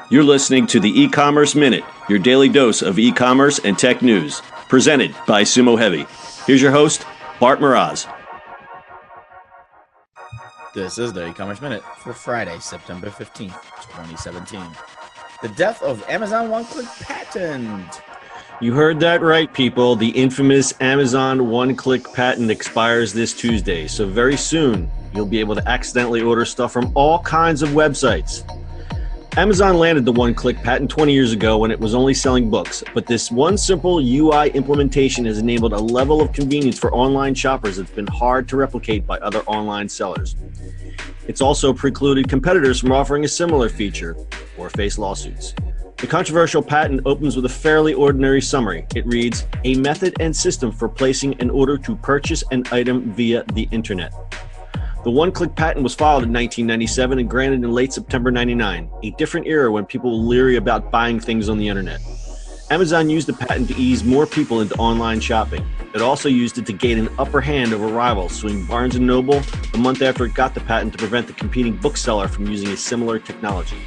You're listening to the E-Commerce Minute, your daily dose of e-commerce and tech news, presented by Sumo Heavy. Here's your host, Bart Mroz. This is the E-Commerce Minute for Friday, September 15th, 2017. The death of Amazon one-click patent. You heard that right, people. The infamous Amazon one-click patent expires this Tuesday. So very soon, you'll be able to accidentally order stuff from all kinds of websites. Amazon landed the one-click patent 20 years ago when it was only selling books, but this one simple UI implementation has enabled a level of convenience for online shoppers that's been hard to replicate by other online sellers. It's also precluded competitors from offering a similar feature or face lawsuits. The controversial patent opens with a fairly ordinary summary. It reads, "A method and system for placing an order to purchase an item via the internet." The one-click patent was filed in 1997 and granted in late September 99, a different era when people were leery about buying things on the internet. Amazon used the patent to ease more people into online shopping. It also used it to gain an upper hand over rivals, suing Barnes & Noble a month after it got the patent to prevent the competing bookseller from using a similar technology.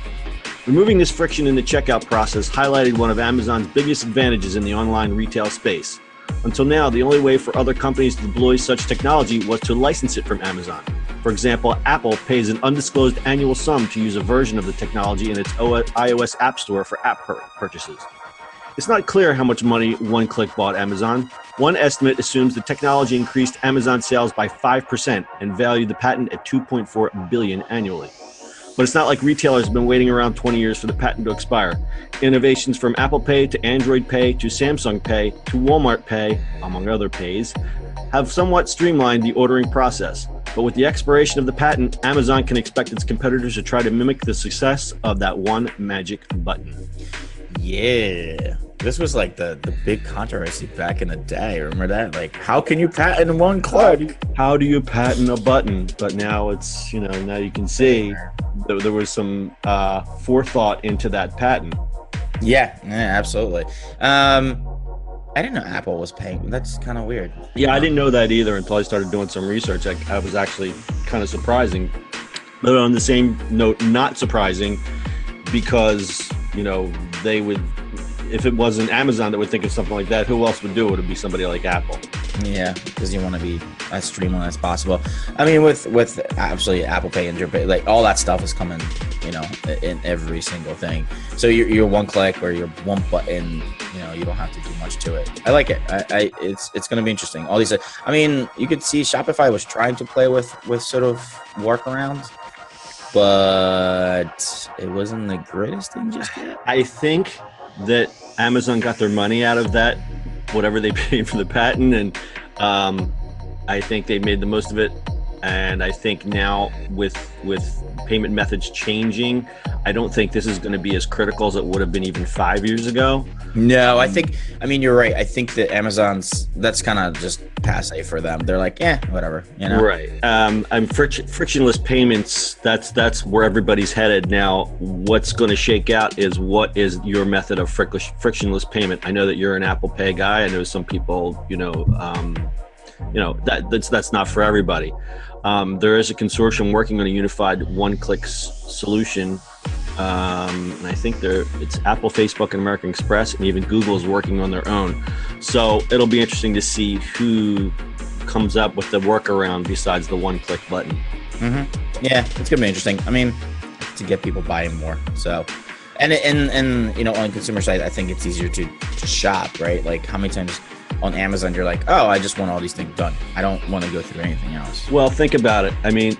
Removing this friction in the checkout process highlighted one of Amazon's biggest advantages in the online retail space. Until now, the only way for other companies to deploy such technology was to license it from Amazon. For example, Apple pays an undisclosed annual sum to use a version of the technology in its iOS App Store for app purchases. It's not clear how much money one-click bought Amazon. One estimate assumes the technology increased Amazon sales by 5% and valued the patent at $2.4 billion annually. But it's not like retailers have been waiting around 20 years for the patent to expire. Innovations from Apple Pay to Android Pay to Samsung Pay to Walmart Pay, among other pays, have somewhat streamlined the ordering process. But with the expiration of the patent, Amazon can expect its competitors to try to mimic the success of that one magic button. Yeah, this was like the big controversy back in the day. Remember that? Like, how can you patent one click? How do you patent a button? But now it's, now you can see there was some forethought into that patent. Yeah, absolutely. I didn't know Apple was paying. That's kind of weird. Yeah, I didn't know that either until I started doing some research. I was actually kind of surprising. But on the same note, not surprising because, they would, if it wasn't Amazon that would think of something like that, who else would do it? It would be somebody like Apple. Yeah, because you want to be as streamlined as possible. I mean, with absolutely Apple Pay, Android Pay, like all that stuff is coming, in every single thing. So you're one click or you're one button, you don't have to do much to it. I like it. It's going to be interesting. All these, I mean, you could see Shopify was trying to play with sort of workarounds, but it wasn't the greatest thing just yet. I think that Amazon got their money out of that, whatever they paid for the patent, and I think they made the most of it. And I think now with payment methods changing, I don't think this is going to be as critical as it would have been even 5 years ago. No, I mean, you're right. I think that Amazon's, that's kind of just passe for them. They're like, whatever, Right. Frictionless payments, that's where everybody's headed now. What's going to shake out is what is your method of frictionless payment. I know that you're an Apple Pay guy. I know some people, that's not for everybody. There is a consortium working on a unified one-click solution. And I think it's Apple, Facebook, and American Express, and even Google is working on their own. So it'll be interesting to see who comes up with the workaround besides the one-click button. Mm-hmm. Yeah, it's gonna be interesting. I mean, to get people buying more. So, and on the consumer side, I think it's easier to shop, right? Like, how many times on Amazon you're like, oh, I just want all these things done. I don't want to go through anything else. Well, think about it. I mean,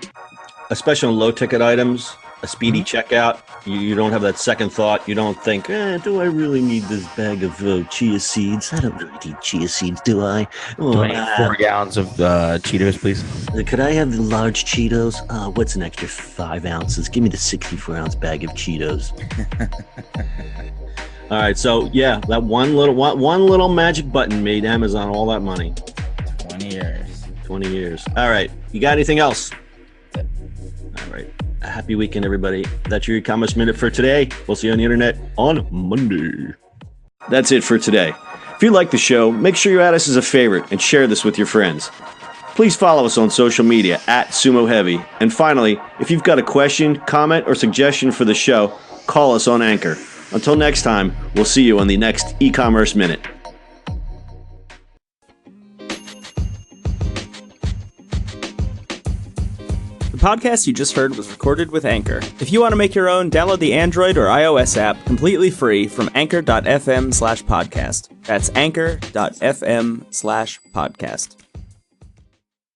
especially on low-ticket items, a speedy checkout, you don't have that second thought. You don't think, do I really need this bag of chia seeds? I don't really need chia seeds, do I? Do I need 4 gallons of Cheetos, please? Could I have the large Cheetos? What's an extra 5 ounces? Give me the 64-ounce bag of Cheetos. All right, so yeah, that one little magic button made Amazon all that money. 20 years. All right, you got anything else? All right. A happy weekend, everybody. That's your e-commerce minute for today. We'll see you on the internet on Monday. That's it for today. If you like the show, make sure you add us as a favorite and share this with your friends. Please follow us on social media @Sumo Heavy. And finally, if you've got a question, comment, or suggestion for the show, call us on Anchor. Until next time, we'll see you on the next E-Commerce Minute. The podcast you just heard was recorded with Anchor. If you want to make your own, download the Android or iOS app completely free from anchor.fm/podcast. That's anchor.fm/podcast.